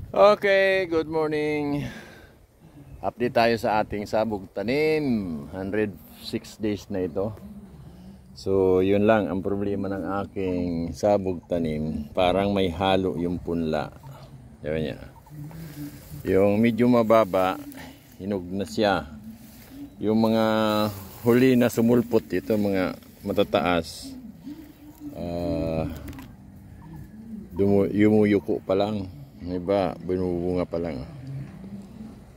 Okay, good morning. Update tayo sa ating sabog tanim. 106 days na ito. So, yun lang ang problema ng aking sabog tanim. Parang may halo yung punla. Diba niya? Yung medyo mababa, hinog na siya. Yung mga huli na sumulpot, ito mga matataas, yumuyuko pa lang. Iba, binubunga pa lang.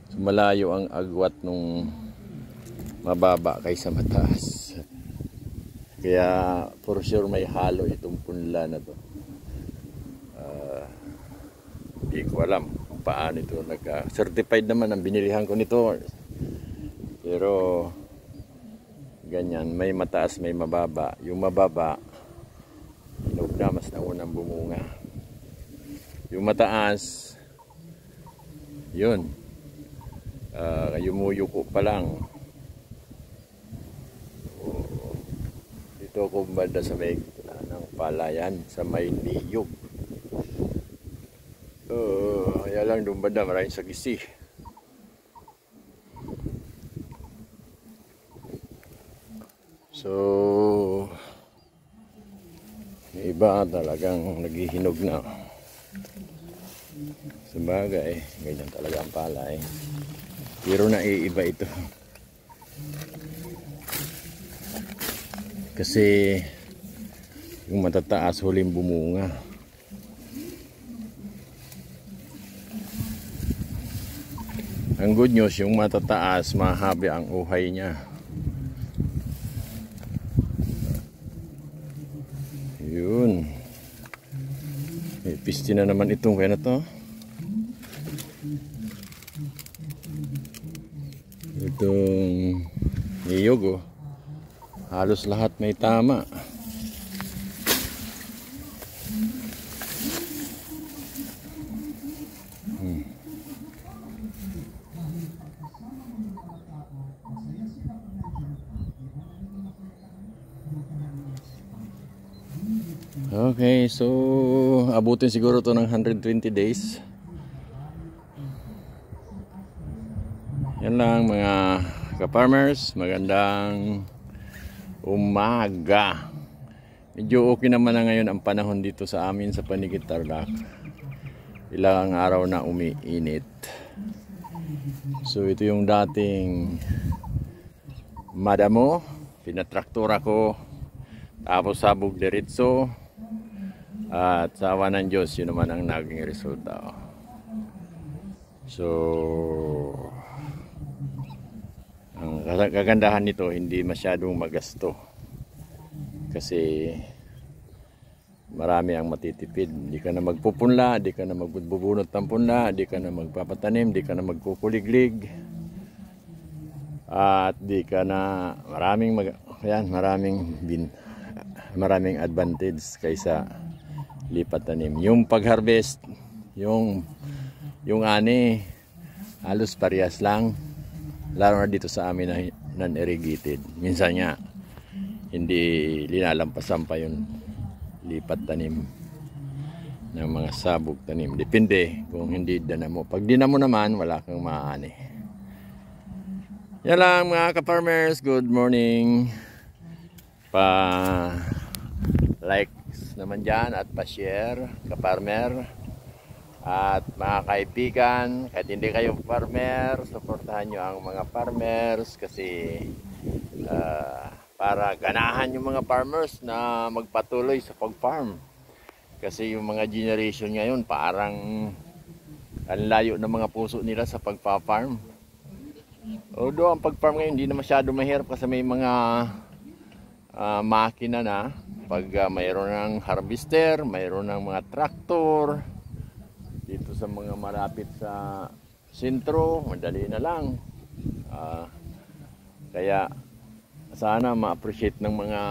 So, malayo ang agwat nung mababa kaysa mataas. Kaya for sure may halo itong punla na to. Hindi ko alam kung paano ito certified naman ang binilihan ko nito. Pero ganyan, may mataas, may mababa. Yung mababa, hinog na, mas naunang bumunga. Yung mataas, yun, yumuyuko pa lang. Dito ako banda sa may ng palayan, sa may niyog. Kaya lang doon banda, maraming sagisi. So, yung iba talagang naghihinog na. Sabagay, ganyan talaga ang palay. Pero naiiba ito. Kasi yung matataas huling bumunga. Ang good news, yung matataas, mahabi ang uhay niya. Yun. May piste na naman itong kaya na to. Itong niyog, halos lahat may tama. Okay, so abutin siguro to ng 120 days. Yan lang mga ka-farmers, magandang umaga. Medyo okay naman na ngayon ang panahon dito sa amin sa Panigid Tarlac. Ilang araw na umiinit. So ito yung dating madamo, pinatraktura ko, tapos sabog diretso, at sa awa ng Diyos, yun naman ang naging resulta. So ang kagandahan nito, hindi masyadong magasto kasi marami ang matitipid. Hindi ka na magpupunla, hindi ka na magbubunot ng punla, hindi ka na magpapatanim, hindi ka na magkukuliglig, at hindi ka na maraming advantage kaysa lipat tanim. Yung pag-harvest, yung ani, halos parehas lang. Lalo na dito sa amin na non-irrigated. Minsan nga, hindi linalampasan pa yung lipat tanim ng mga sabog tanim. Depende kung hindi dinamo. Pag dinamo naman, wala kang maani. Yan lang mga ka-farmers. Good morning. Pa-likes naman dyan at pa-share, ka-farmer. At mga kaibigan, kahit hindi kayo farmer, suportahan nyo ang mga farmers kasi para ganahan yung mga farmers na magpatuloy sa pag-farm. Kasi yung mga generation ngayon parang ang layo ng mga puso nila sa pagpa-farm. Although ang pag-farm ngayon hindi na masyado mahirap kasi may mga makina na. Pag mayroon ng harvester, mayroon ng mga traktor. Dito sa mga malapit sa sentro, madali na lang. Kaya sana ma-appreciate ng mga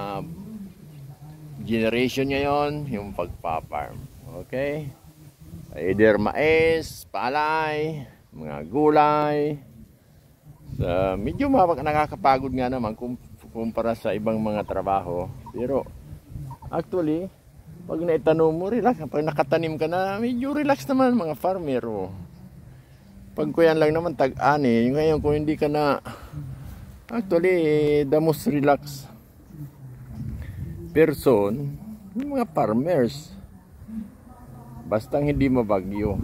generation ngayon yung pagpa-farm. Okay? Either mais, palay, mga gulay. Medyo nakakapagod nga naman kumpara sa ibang mga trabaho. Pero actually, Pag naitanom mo, relax. Pag nakatanim ka na, medyo relax naman mga farmer. Oh. Pag kuyan lang naman, tag-ani. Ngayon, kung hindi ka na, actually, the most relax person, yung mga farmers. Bastang hindi mabagyo.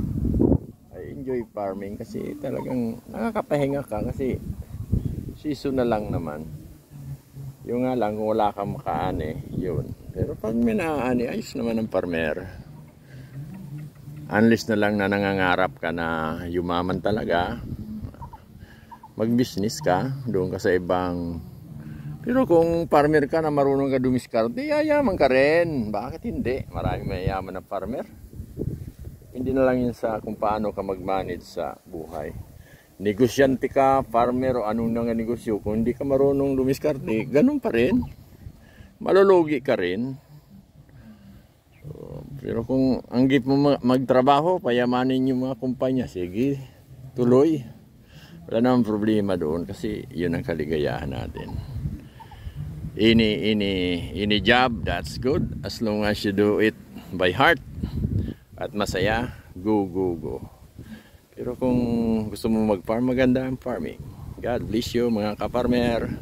I enjoy farming kasi talagang nakakapahinga ka kasi season na lang naman. Yung nga lang, kung wala kang makaani, yun. Pero pag may naaani, ayos naman ang farmer. Unless na lang na nangangarap ka na yumaman talaga, mag-business ka, doon ka sa ibang... Pero kung farmer ka na marunong ka dumiskarte, yayaman ka rin. Bakit hindi? Maraming mayayaman na farmer. Hindi na lang yun sa kung paano ka mag-manage sa buhay. Negosyante ka, farmer o anong nang negosyo, kung hindi ka marunong dumiskarte, ganun pa rin. Malulugi ka rin. So, pero kung ang gift mo magtrabaho, payamanin yung mga kumpanya, sige, tuloy. Wala namang problema doon kasi yun ang kaligayahan natin. Any job, that's good as long as you do it by heart at masaya, go. Pero kung gusto mo mag-farm, maganda ang farming. God bless you mga ka-farmer.